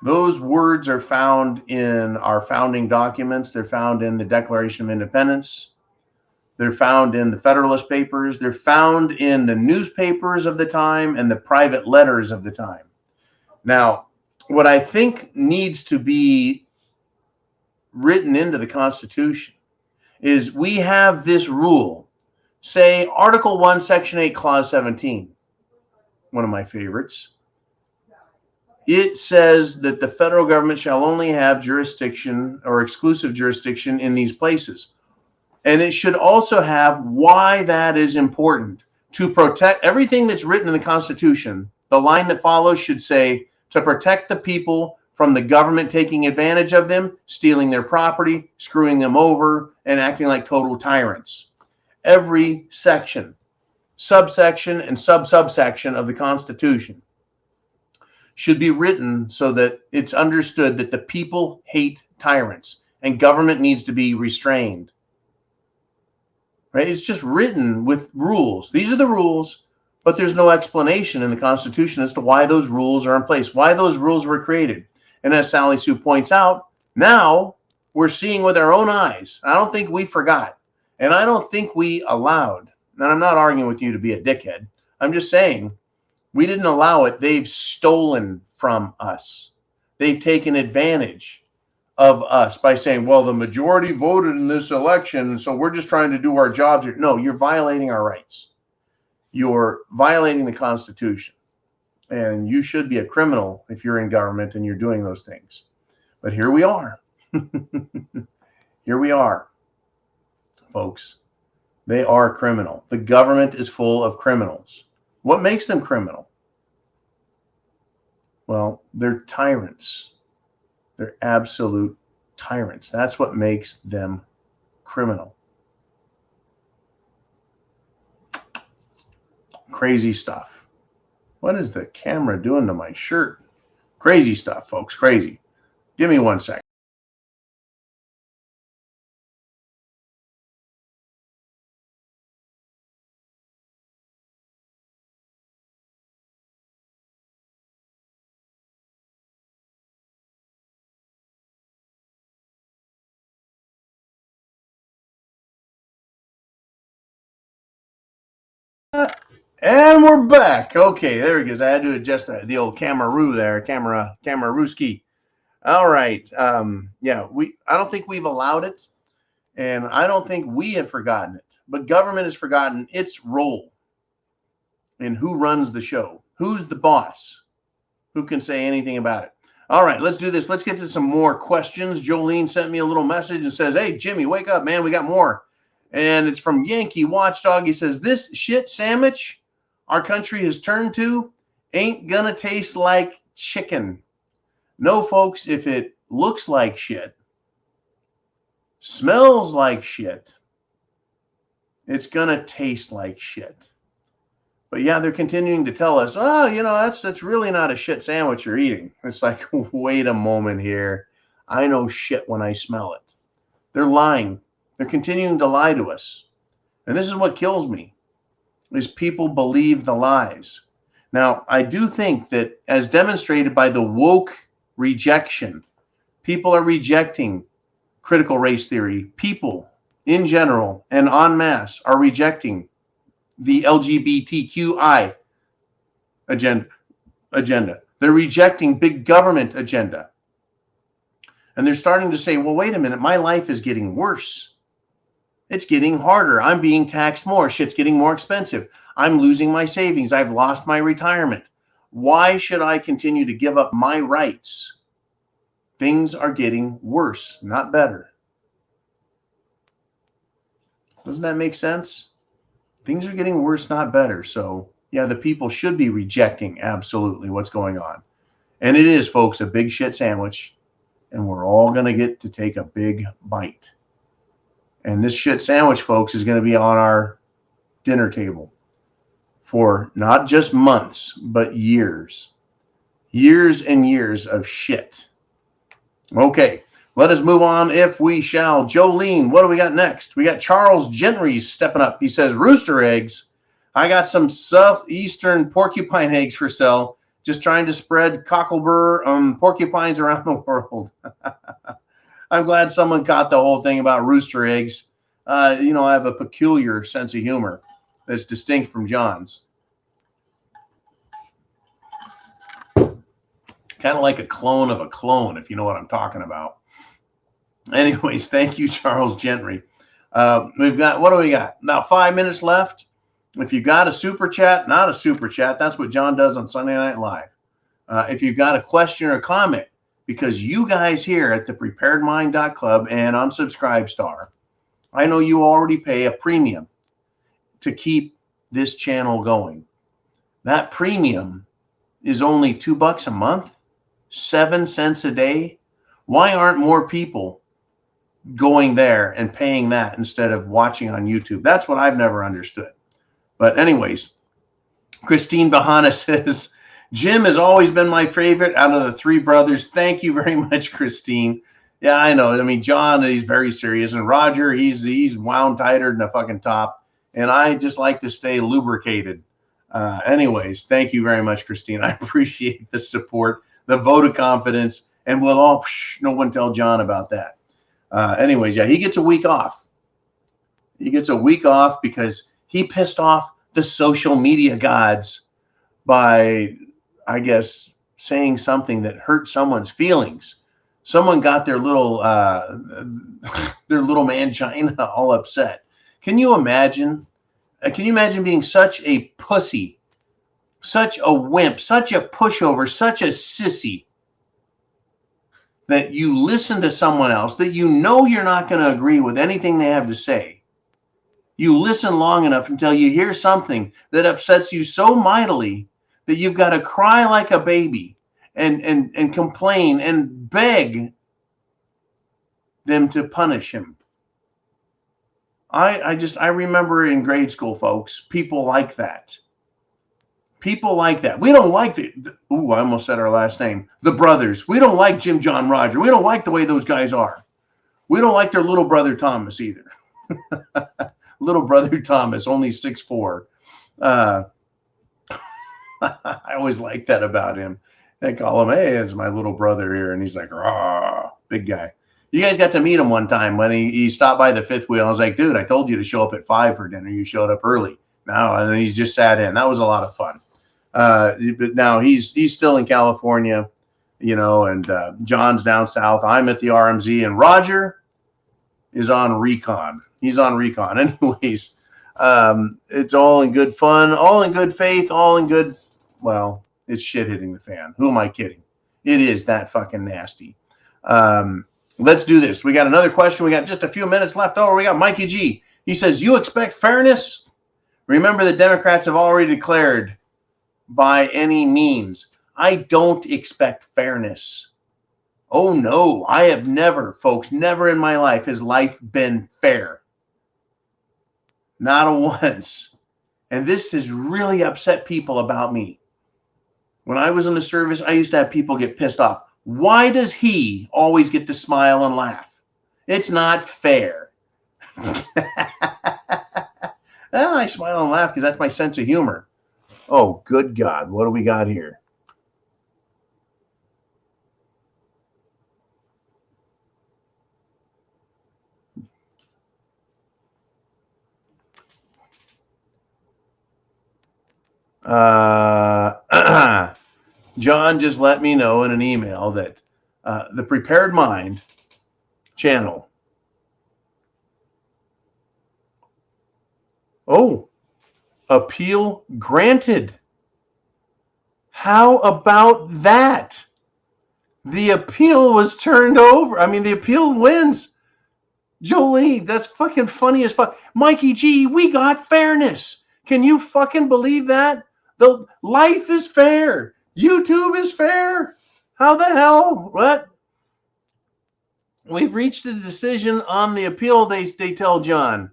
Those words are found in our founding documents. They're found in the Declaration of Independence. They're found in the Federalist Papers. They're found in the newspapers of the time and the private letters of the time. Now, what I think needs to be written into the Constitution is we have this rule. Say Article 1, Section 8, Clause 17. One of my favorites. It says that the federal government shall only have jurisdiction or exclusive jurisdiction in these places. And it should also have why that is important. To protect everything that's written in the Constitution, the line that follows should say, to protect the people from the government taking advantage of them, stealing their property, screwing them over, and acting like total tyrants. Every section, subsection, and subsection of the Constitution should be written so that it's understood that the people hate tyrants and government needs to be restrained. Right? It's just written with rules. These are the rules, but there's no explanation in the Constitution as to why those rules are in place, why those rules were created. And as Sally Sue points out, now we're seeing with our own eyes. I don't think we forgot, and I don't think we allowed. And I'm not arguing with you to be a dickhead. I'm just saying we didn't allow it. They've stolen from us. They've taken advantage of us by saying, well, the majority voted in this election, so we're just trying to do our jobs. No, you're violating our rights. You're violating the Constitution. And you should be a criminal if you're in government and you're doing those things. But here we are. Here we are, folks. They are criminal. The government is full of criminals. What makes them criminal? Well, they're tyrants. They're absolute tyrants. That's what makes them criminal. Crazy stuff. What is the camera doing to my shirt? Crazy stuff, folks. Crazy. Give me 1 second. And we're back. Okay, there he goes. I had to adjust the old camera there, camera Ruski. All right. Yeah, I don't think we've allowed it, and I don't think we have forgotten it. But government has forgotten its role in who runs the show, who's the boss, who can say anything about it. All right, let's do this. Let's get to some more questions. Jolene sent me a little message and says, hey, Jimmy, wake up, man. We got more. And it's from Yankee Watchdog. He says, this shit sandwich our country has turned to ain't gonna taste like chicken. No, folks, if it looks like shit, smells like shit, it's gonna taste like shit. But yeah, they're continuing to tell us, oh, you know, that's really not a shit sandwich you're eating. It's like, wait a moment here. I know shit when I smell it. They're lying. They're continuing to lie to us. And this is what kills me, is people believe the lies. Now, I do think that as demonstrated by the woke rejection, people are rejecting critical race theory. People in general and en masse are rejecting the LGBTQI agenda. They're rejecting big government agenda. And they're starting to say, well, wait a minute, my life is getting worse. It's getting harder. I'm being taxed more. Shit's getting more expensive. I'm losing my savings. I've lost my retirement. Why should I continue to give up my rights? Things are getting worse, not better. Doesn't that make sense? Things are getting worse, not better. So, yeah, the people should be rejecting absolutely what's going on. And it is, folks, a big shit sandwich. And we're all going to get to take a big bite. And this shit sandwich, folks, is going to be on our dinner table for not just months, but years. Years and years of shit. Okay, let us move on if we shall. Jolene, what do we got next? We got Charles Gentry stepping up. He says, rooster eggs. I got some southeastern porcupine eggs for sale. Just trying to spread cocklebur porcupines around the world. I'm glad someone caught the whole thing about rooster eggs. You know, I have a peculiar sense of humor that's distinct from John's. Kind of like a clone of a clone, if you know what I'm talking about. Anyways, thank you, Charles Gentry. We've got, what do we got? About 5 minutes left. If you got a super chat, not a super chat, that's what John does on Sunday Night Live. If you've got a question or comment, because you guys here at the preparedmind.club and on Subscribestar, I know you already pay a premium to keep this channel going. That premium is only $2 a month. 7 cents a day. Why aren't more people going there and paying that instead of watching on YouTube? That's what I've never understood. But anyways, Christine Bahana says, Jim has always been my favorite out of the 3 brothers. Thank you very much, Christine. Yeah, I know. I mean, John, he's very serious. And Roger, he's wound tighter than a fucking top. And I just like to stay lubricated. Anyways, thank you very much, Christine. I appreciate the support, the vote of confidence. And we'll all, no one tell John about that. Anyways, yeah, he gets a week off. He gets a week off because he pissed off the social media gods by, I guess, saying something that hurt someone's feelings. Someone got their little mangina all upset. Can you imagine? Can you imagine being such a pussy, such a wimp, such a pushover, such a sissy that you listen to someone else that you know you're not going to agree with anything they have to say? You listen long enough until you hear something that upsets you so mightily that you've got to cry like a baby and complain and beg them to punish him. I remember in grade school, folks, people like that. People like that. We don't like I almost said our last name. The brothers. We don't like Jim, John, Roger. We don't like the way those guys are. We don't like their little brother Thomas either. Little brother Thomas, only 6'4". I always like that about him. They call him, hey, it's my little brother here. And he's like, rah, big guy. You guys got to meet him one time when he stopped by the fifth wheel. I was like, dude, I told you to show up at 5 for dinner. You showed up early. Now, and he's just sat in. That was a lot of fun. But now he's still in California, and John's down south. I'm at the RMZ, and Roger is on recon. He's on recon. Anyways, it's all in good fun, all in good faith, all in good, well, it's shit hitting the fan. Who am I kidding? It is that fucking nasty. Let's do this. We got another question. We got just a few minutes left over. We got Mikey G. He says, you expect fairness? Remember, the Democrats have already declared by any means. I don't expect fairness. Oh, no. I have never, folks, never in my life has life been fair. Not once. And this has really upset people about me. When I was in the service, I used to have people get pissed off. Why does he always get to smile and laugh? It's not fair. I smile and laugh because that's my sense of humor. Oh, good God. What do we got here? John just let me know in an email that the Prepared Mind channel. Oh, appeal granted. How about that? The appeal was turned over. I mean, the appeal wins. Jolie, that's fucking funny as fuck. Mikey G, we got fairness. Can you fucking believe that? The life is fair. YouTube is fair. How the hell? What? We've reached a decision on the appeal, they tell John.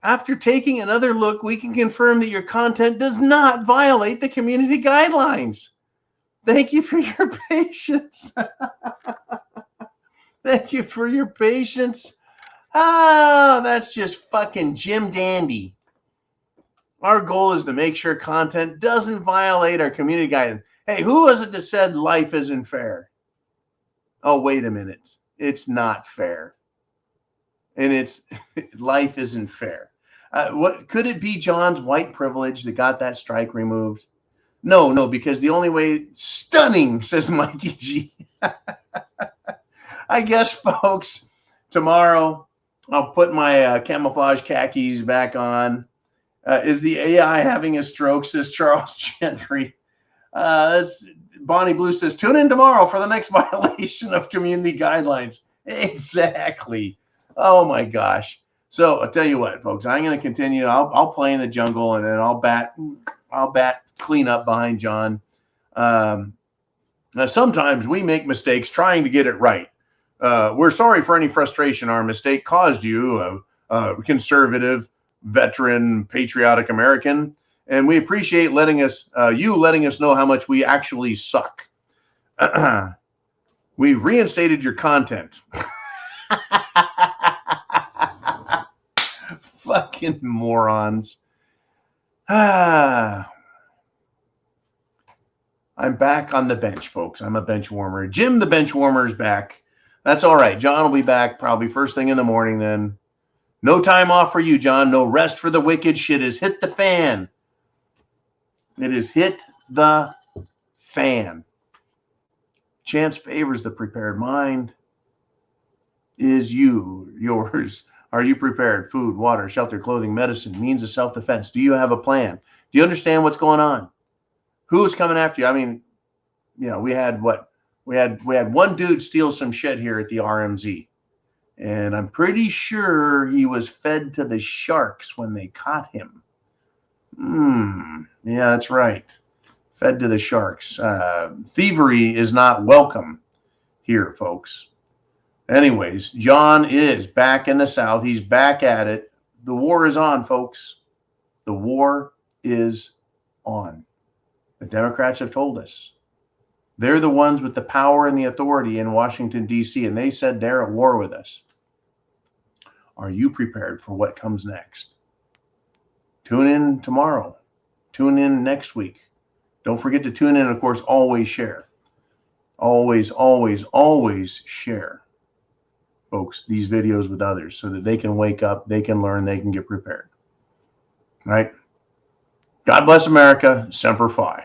After taking another look, we can confirm that your content does not violate the community guidelines. Thank you for your patience. Thank you for your patience. Ah, that's just fucking Jim Dandy. Our goal is to make sure content doesn't violate our community guidelines. Hey, who was it that said life isn't fair? Oh, wait a minute. It's not fair. And life isn't fair. What could it be? John's white privilege that got that strike removed? No, because the only way, stunning, says Mikey G. I guess, folks, tomorrow I'll put my camouflage khakis back on. Is the AI having a stroke, says Charles Gentry. Bonnie Blue says, tune in tomorrow for the next violation of community guidelines. Exactly. Oh, my gosh. So I'll tell you what, folks, I'm going to continue. I'll play in the jungle, and then I'll bat clean up behind John. Now, sometimes we make mistakes trying to get it right. We're sorry for any frustration our mistake caused you, a conservative, veteran, patriotic American, and we appreciate letting us know how much we actually suck. We reinstated your content. Fucking morons. I'm back on the bench, folks. I'm a bench warmer. Jim, the bench warmer, is back. That's all right. John will be back probably first thing in the morning then. No time off for you, John. No rest for the wicked. Shit has hit the fan. It has hit the fan. Chance favors the prepared mind. Is yours. Are you prepared? Food, water, shelter, clothing, medicine, means of self-defense. Do you have a plan? Do you understand what's going on? Who's coming after you? I mean, you know, we had one dude steal some shit here at the RMZ. And I'm pretty sure he was fed to the sharks when they caught him. Yeah, that's right. Fed to the sharks. Thievery is not welcome here, folks. Anyways, John is back in the South. He's back at it. The war is on, folks. The war is on. The Democrats have told us. They're the ones with the power and the authority in Washington, D.C., and they said they're at war with us. Are you prepared for what comes next? Tune in tomorrow. Tune in next week. Don't forget to tune in, of course, always share. Always, always, always share, folks, these videos with others so that they can wake up, they can learn, they can get prepared. Right? God bless America. Semper Fi.